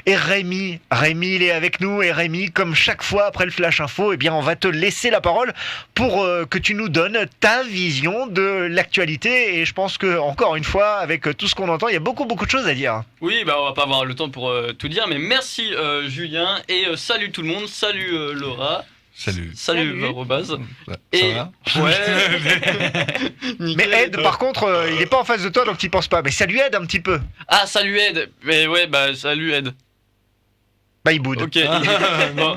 Et Rémi, il est avec nous. Et Rémi, comme chaque fois après le Flash Info, eh bien, on va te laisser la parole pour que tu nous donnes ta vision de l'actualité. Et je pense que, encore une fois, avec tout ce qu'on entend, il y a beaucoup de choses à dire. Oui, on va pas avoir le temps pour tout dire, mais merci Julien et salut tout le monde, salut Laura. Salut Varobaz. Ça va Ouais. Mais Ed, par contre, il est pas en face de toi, donc t'y penses pas. Mais ça lui aide un petit peu. Ah, salut Ed. Mais ouais, salut Ed. Bah, il boude. Ok. Bon,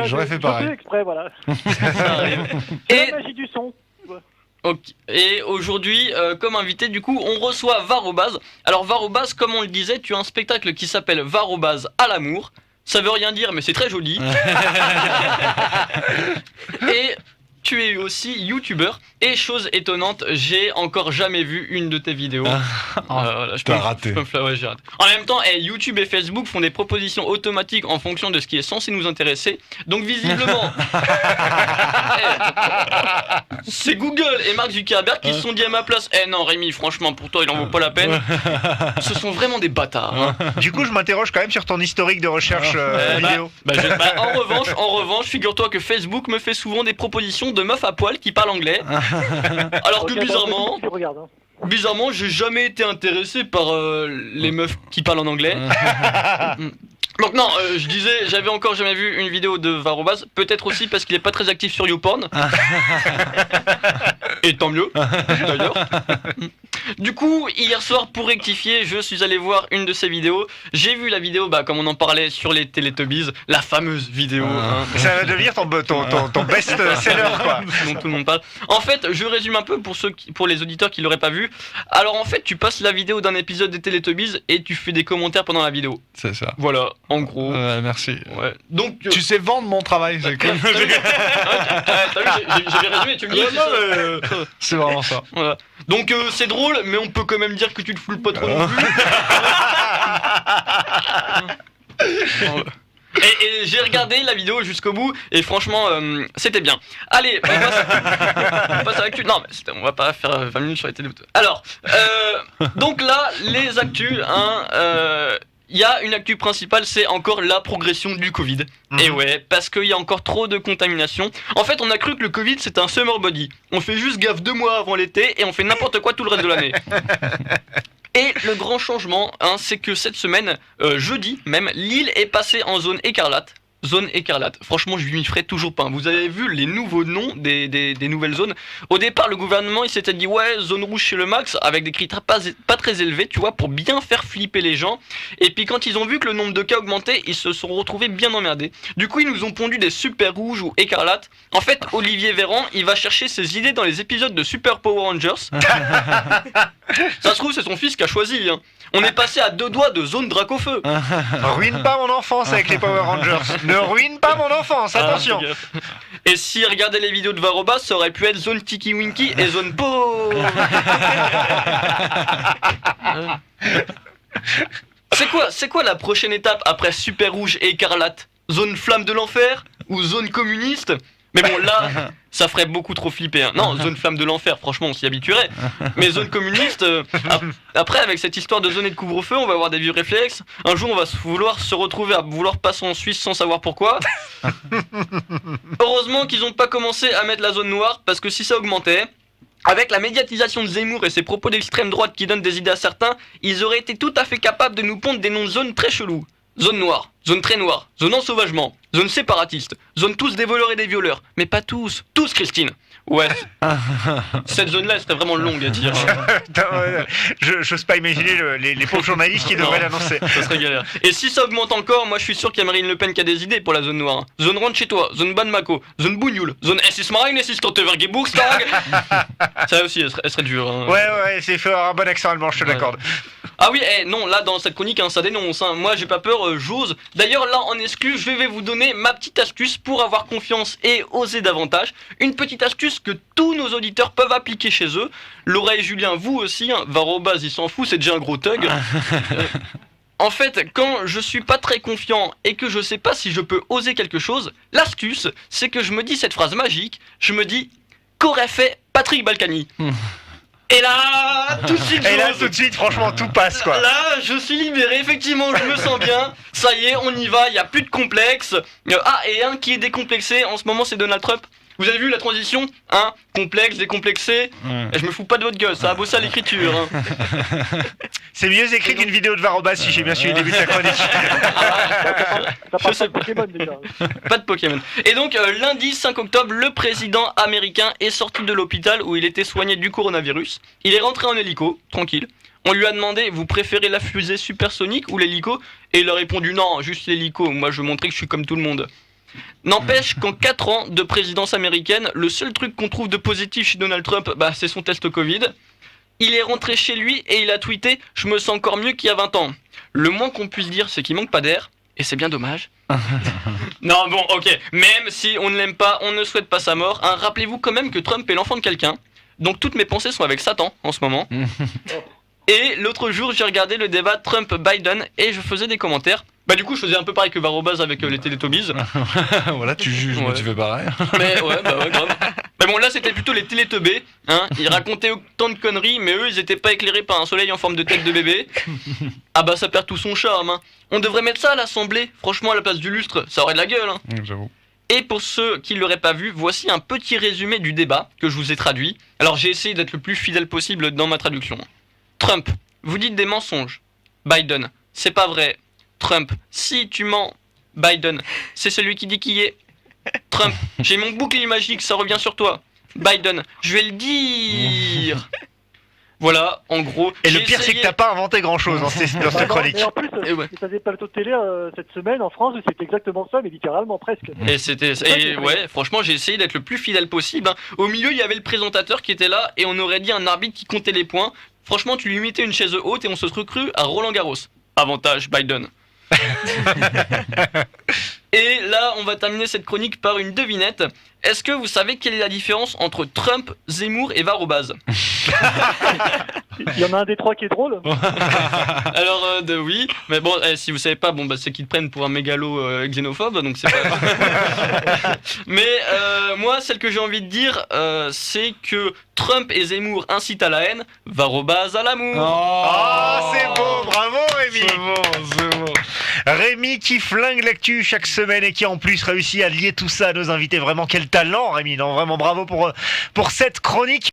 j'aurais fait pareil. Je fais exprès, voilà. Ça arrive. C'est la magie du son. Okay. Et aujourd'hui, comme invité, du coup, on reçoit Varobaz. Alors Varobaz, comme on le disait, tu as un spectacle qui s'appelle Varobaz à l'amour. Ça veut rien dire, mais c'est très joli. Et tu es aussi youtubeur. Et chose étonnante, j'ai encore jamais vu une de tes vidéos. Voilà, je peux rater. Ouais, j'ai raté. En même temps, YouTube et Facebook font des propositions automatiques en fonction de ce qui est censé nous intéresser. Donc visiblement, c'est Google et Mark Zuckerberg qui se sont dit à ma place, non Rémi, franchement, pour toi, il en vaut pas la peine. Ce sont vraiment des bâtards. Hein. Du coup, je m'interroge quand même sur ton historique de recherche vidéo. En revanche, figure-toi que Facebook me fait souvent des propositions de meufs à poil qui parlent anglais. Alors que bizarrement, j'ai jamais été intéressé par les meufs qui parlent en anglais. Donc non, je disais, j'avais encore jamais vu une vidéo de Varobaz, peut-être aussi parce qu'il est pas très actif sur YouPorn. Et tant mieux, d'ailleurs. Du coup, hier soir, pour rectifier, je suis allé voir une de ses vidéos. J'ai vu la vidéo, comme on en parlait sur les Teletubbies, la fameuse vidéo. Ça va devenir ton best-seller, quoi. Dont tout le monde parle. En fait, je résume un peu pour les auditeurs qui l'auraient pas vu. Alors en fait, tu passes la vidéo d'un épisode des Teletubbies et tu fais des commentaires pendant la vidéo. C'est ça. Voilà, en gros. Merci. Ouais. Donc, tu sais vendre mon travail, c'est cool. T'as vu, j'ai résumé, tu me dis. C'est vraiment ça. Voilà. Donc c'est drôle, mais on peut quand même dire que tu te foules pas trop non plus. Et j'ai regardé la vidéo jusqu'au bout et franchement c'était bien. Allez, on passe à l'actu. Non mais on va pas faire 20 minutes sur les télé. Alors, donc là, les actus, il y a une actu principale, c'est encore la progression du Covid. Et ouais, parce qu'il y a encore trop de contamination. En fait, on a cru que le Covid c'était un summer body. On fait juste gaffe 2 mois avant l'été et on fait n'importe quoi tout le reste de l'année. Et le grand changement, c'est que cette semaine, jeudi même, Lille est passée en zone écarlate. Zone écarlate. Franchement, je m'y ferai toujours pas. Vous avez vu les nouveaux noms des nouvelles zones. Au départ, le gouvernement, il s'était dit, ouais, zone rouge chez le max, avec des critères pas très élevés, tu vois, pour bien faire flipper les gens. Et puis quand ils ont vu que le nombre de cas augmentait, ils se sont retrouvés bien emmerdés. Du coup, ils nous ont pondu des super rouges ou écarlates. En fait, Olivier Véran, il va chercher ses idées dans les épisodes de Super Power Rangers. Ça se trouve, c'est son fils qui a choisi. On est passé à 2 doigts de zone Dracofeu. Ruine pas mon enfance avec les Power Rangers. Ne ruine pas mon enfance, attention. Et si regardez les vidéos de Varobaz, ça aurait pu être zone Tiki Winky et zone Po. C'est quoi la prochaine étape après Super Rouge et Écarlate? Zone Flamme de l'Enfer ou zone communiste? Mais bon, là, ça ferait beaucoup trop flipper. Non, zone Flamme de l'Enfer, franchement, on s'y habituerait. Mais zone communiste, après, avec cette histoire de zone et de couvre-feu, on va avoir des vieux réflexes. Un jour, on va vouloir se retrouver à vouloir passer en Suisse sans savoir pourquoi. Heureusement qu'ils n'ont pas commencé à mettre la zone noire, parce que si ça augmentait, avec la médiatisation de Zemmour et ses propos d'extrême droite qui donnent des idées à certains, ils auraient été tout à fait capables de nous pondre des noms de zones très chelous. Zone noire, zone très noire, zone ensauvagement, zone séparatiste, zone tous des voleurs et des violeurs. Mais pas tous, Christine. Ouais, cette zone-là, elle serait vraiment longue à dire. J'ose pas imaginer les pauvres journalistes qui devraient l'annoncer. Ça serait galère. Et si ça augmente encore, moi je suis sûr qu'il y a Marine Le Pen qui a des idées pour la zone noire. Zone rentre chez toi, zone Banmako, zone Bougnoul, zone SS Marine, SS Stoltenberg-Geburgstag. Ça aussi, elle serait dure. Ouais, c'est fait un bon accent allemand, je te l'accorde. Ah oui, non, là dans cette chronique, ça dénonce. Moi j'ai pas peur, j'ose. D'ailleurs, là en exclu, je vais vous donner ma petite astuce pour avoir confiance et oser davantage. Une petite astuce que tous nos auditeurs peuvent appliquer chez eux. Laura et Julien, vous aussi, Varobaz, il s'en fout, c'est déjà un gros thug. En fait, quand je suis pas très confiant et que je sais pas si je peux oser quelque chose, l'astuce, c'est que je me dis cette phrase magique, je me dis qu'aurait fait Patrick Balkany. Et là, tout de suite, Et là, tout de suite, franchement, tout passe, quoi. Là, je suis libéré, effectivement, je me sens bien. Ça y est, on y va, il n'y a plus de complexe. Et un qui est décomplexé, en ce moment, c'est Donald Trump. Vous avez vu la transition, hein? Complexe, décomplexé. Et je me fous pas de votre gueule, ça a bossé à l'écriture. Hein. C'est mieux écrit qu'une vidéo de Varobas, si j'ai bien suivi le début de ta chronique. T'as pas de Pokémon déjà. Pas de Pokémon. Et donc, lundi 5 octobre, le président américain est sorti de l'hôpital où il était soigné du coronavirus. Il est rentré en hélico, tranquille. On lui a demandé, vous préférez la fusée supersonique ou l'hélico? Et il a répondu, non, juste l'hélico, moi je veux montrer que je suis comme tout le monde. N'empêche qu'en 4 ans de présidence américaine, le seul truc qu'on trouve de positif chez Donald Trump, c'est son test Covid. Il est rentré chez lui et il a tweeté « Je me sens encore mieux qu'il y a 20 ans ». Le moins qu'on puisse dire, c'est qu'il manque pas d'air, et c'est bien dommage. Non, bon, ok, même si on ne l'aime pas, on ne souhaite pas sa mort, hein, rappelez-vous quand même que Trump est l'enfant de quelqu'un, donc toutes mes pensées sont avec Satan en ce moment. Et l'autre jour, j'ai regardé le débat Trump-Biden et je faisais des commentaires. Du coup, je faisais un peu pareil que Varobas avec les Télétobies. Voilà, tu juges, mais tu fais pareil. Mais ouais, grave. Mais bon, là, c'était plutôt les Téléteubés. Hein. Ils racontaient autant de conneries, mais eux, ils étaient pas éclairés par un soleil en forme de tête de bébé. Ça perd tout son charme. Hein. On devrait mettre ça à l'Assemblée, franchement, à la place du lustre. Ça aurait de la gueule. Hein. J'avoue. Et pour ceux qui ne l'auraient pas vu, voici un petit résumé du débat que je vous ai traduit. Alors, j'ai essayé d'être le plus fidèle possible dans ma traduction. Trump, vous dites des mensonges. Biden, c'est pas vrai. Trump, si tu mens. Biden, c'est celui qui dit qui est. Trump, j'ai mon bouclier magique, ça revient sur toi. Biden, je vais le dire. Voilà, en gros. Et le pire, c'est que t'as pas inventé grand-chose dans cette chronique. Mais en plus, vous avez pas le plateau de télé cette semaine en France, c'était exactement ça, mais littéralement presque. Ouais, franchement, j'ai essayé d'être le plus fidèle possible. Hein. Au milieu, il y avait le présentateur qui était là, et on aurait dit un arbitre qui comptait les points. Franchement, tu lui imitais une chaise haute et on se serait cru à Roland Garros. Avantage, Biden. Et là, on va terminer cette chronique par une devinette. Est-ce que vous savez quelle est la différence entre Trump, Zemmour et Varobas? Il y en a un des trois qui est drôle. Alors, oui, mais bon, si vous savez pas, c'est qu'ils te prennent pour un mégalo xénophobe, donc c'est pas... Mais moi, celle que j'ai envie de dire, c'est que Trump et Zemmour incitent à la haine, Varobas à l'amour. Oh, c'est beau, bravo Rémi. C'est bon. Rémi qui flingue l'actu chaque semaine et qui en plus réussit à lier tout ça à nos invités. Vraiment quel talent Rémi, non, vraiment bravo pour cette chronique.